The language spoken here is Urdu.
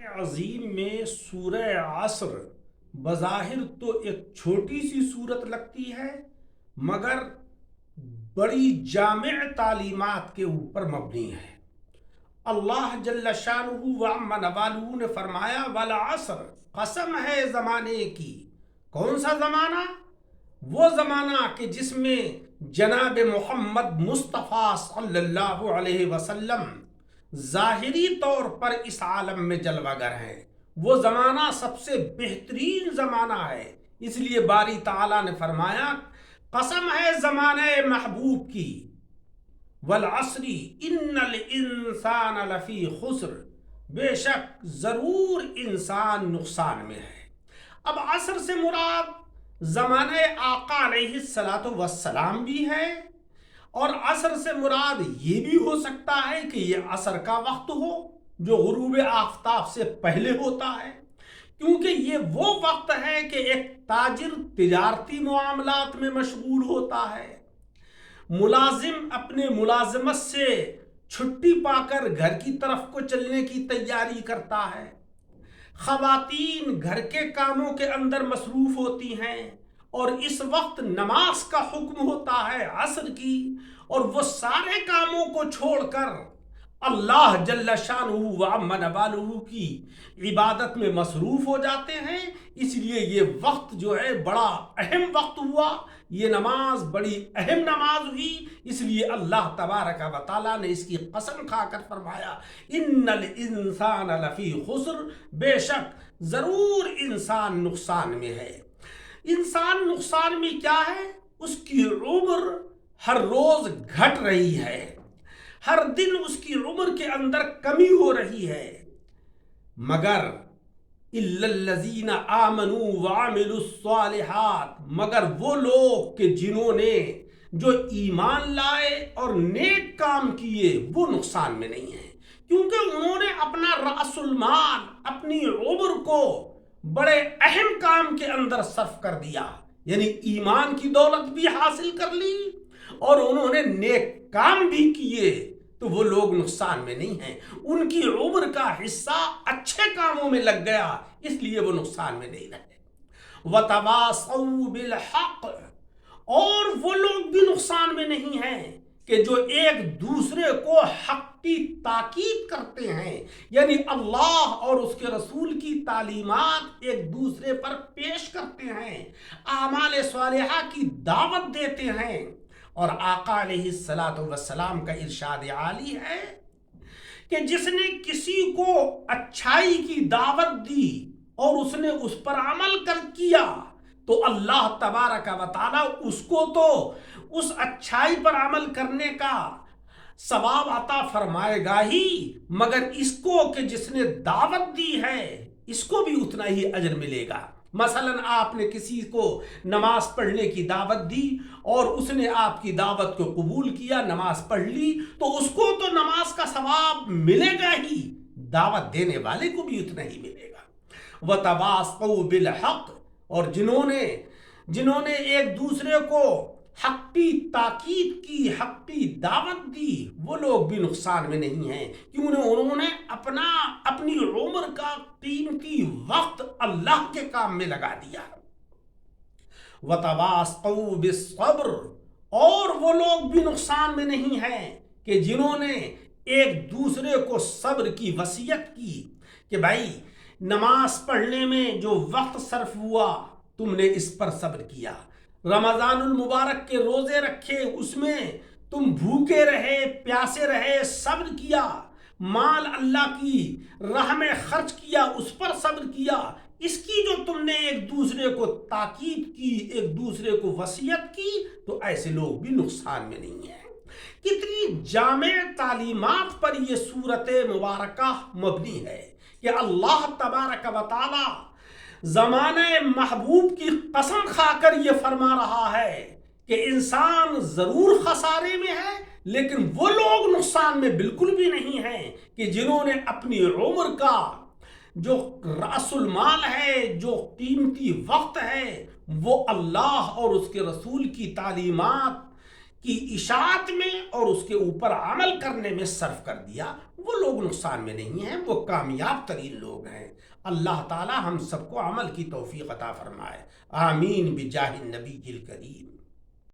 عظیم میں سورہ عصر بظاہر تو ایک چھوٹی سی صورت لگتی ہے، مگر بڑی جامع تعلیمات کے اوپر مبنی ہے۔ اللہ جل شانہ و عم نوالہ نے فرمایا والعصر، قسم ہے زمانے کی۔ کون سا زمانہ؟ وہ زمانہ کہ جس میں جناب محمد مصطفیٰ صلی اللہ علیہ وسلم ظاہری طور پر اس عالم میں جلوہ گر ہے۔ وہ زمانہ سب سے بہترین زمانہ ہے، اس لیے باری تعالیٰ نے فرمایا قسم ہے زمانہ محبوب کی، والعصر ان الانسان لفی خسر، بے شک ضرور انسان نقصان میں ہے۔ اب عصر سے مراد زمانہ آقا علیہ السلام بھی ہے، اور عصر سے مراد یہ بھی ہو سکتا ہے کہ یہ عصر کا وقت ہو جو غروب آفتاب سے پہلے ہوتا ہے، کیونکہ یہ وہ وقت ہے کہ ایک تاجر تجارتی معاملات میں مشغول ہوتا ہے، ملازم اپنے ملازمت سے چھٹی پا کر گھر کی طرف کو چلنے کی تیاری کرتا ہے، خواتین گھر کے کاموں کے اندر مصروف ہوتی ہیں، اور اس وقت نماز کا حکم ہوتا ہے عصر کی، اور وہ سارے کاموں کو چھوڑ کر اللہ جل شانہ و عم نوالہ کی عبادت میں مصروف ہو جاتے ہیں۔ اس لیے یہ وقت جو ہے بڑا اہم وقت ہوا، یہ نماز بڑی اہم نماز ہوئی، اس لیے اللہ تبارک و تعالیٰ نے اس کی قسم کھا کر فرمایا ان الانسان لفی خسر، بے شک ضرور انسان نقصان میں ہے۔ انسان نقصان میں کیا ہے؟ اس کی عمر ہر روز گھٹ رہی ہے، ہر دن اس کی عمر کے اندر کمی ہو رہی ہے، مگر الا الذین آمنوا وعملوا الصالحات، مگر وہ لوگ کہ جنہوں نے جو ایمان لائے اور نیک کام کیے وہ نقصان میں نہیں ہیں، کیونکہ انہوں نے اپنا رأس المال، اپنی عمر کو بڑے اہم کام کے اندر صرف کر دیا، یعنی ایمان کی دولت بھی حاصل کر لی اور انہوں نے نیک کام بھی کیے، تو وہ لوگ نقصان میں نہیں ہیں۔ ان کی عمر کا حصہ اچھے کاموں میں لگ گیا، اس لیے وہ نقصان میں نہیں رہے۔ وَتَوَاصَوْا بِالْحَقِّ، اور وہ لوگ بھی نقصان میں نہیں ہیں کہ جو ایک دوسرے کو حق کی تاکید کرتے ہیں، یعنی اللہ اور اس کے رسول کی تعلیمات ایک دوسرے پر پیش کرتے ہیں، اعمال صالحہ کی دعوت دیتے ہیں۔ اور آقا علیہ السلام کا ارشاد عالی ہے کہ جس نے کسی کو اچھائی کی دعوت دی اور اس نے اس پر عمل کیا تو اللہ تبارک و تعالی اس کو تو اس اچھائی پر عمل کرنے کا ثواب عطا فرمائے گا ہی، مگر اس کو کہ جس نے دعوت دی ہے اس کو بھی اتنا ہی اجر ملے گا۔ مثلا آپ نے کسی کو نماز پڑھنے کی دعوت دی اور اس نے آپ کی دعوت کو قبول کیا، نماز پڑھ لی، تو اس کو تو نماز کا ثواب ملے گا ہی، دعوت دینے والے کو بھی اتنا ہی ملے گا۔ وَتَوَاصَوْا بِالْحَقِّ، اور جنہوں نے ایک دوسرے کو حق کی تاکید کی، حق کی دعوت دی، وہ لوگ بھی نقصان میں نہیں ہیں، کیوں انہوں نے اپنی عمر کا قیمتی وقت اللہ کے کام میں لگا دیا۔ وَتَوَاصَوْا بِالصَّبْرِ، اور وہ لوگ بھی نقصان میں نہیں ہیں کہ جنہوں نے ایک دوسرے کو صبر کی وصیت کی کہ بھائی نماز پڑھنے میں جو وقت صرف ہوا تم نے اس پر صبر کیا، رمضان المبارک کے روزے رکھے اس میں تم بھوکے رہے، پیاسے رہے، صبر کیا، مال اللہ کی راہ میں خرچ کیا، اس پر صبر کیا، اس کی جو تم نے ایک دوسرے کو تاکید کی، ایک دوسرے کو وصیت کی، تو ایسے لوگ بھی نقصان میں نہیں ہیں۔ کتنی جامع تعلیمات پر یہ سورت مبارکہ مبنی ہے کہ اللہ تبارک و تعالی زمانہ محبوب کی قسم کھا کر یہ فرما رہا ہے کہ انسان ضرور خسارے میں ہے، لیکن وہ لوگ نقصان میں بالکل بھی نہیں ہیں کہ جنہوں نے اپنی عمر کا جو رأس المال ہے، جو قیمتی وقت ہے، وہ اللہ اور اس کے رسول کی تعلیمات کی اشاعت میں اور اس کے اوپر عمل کرنے میں صرف کر دیا، وہ لوگ نقصان میں نہیں ہیں، وہ کامیاب ترین لوگ ہیں۔ اللہ تعالی ہم سب کو عمل کی توفیق عطا فرمائے، آمین بجاہ النبی الکریم۔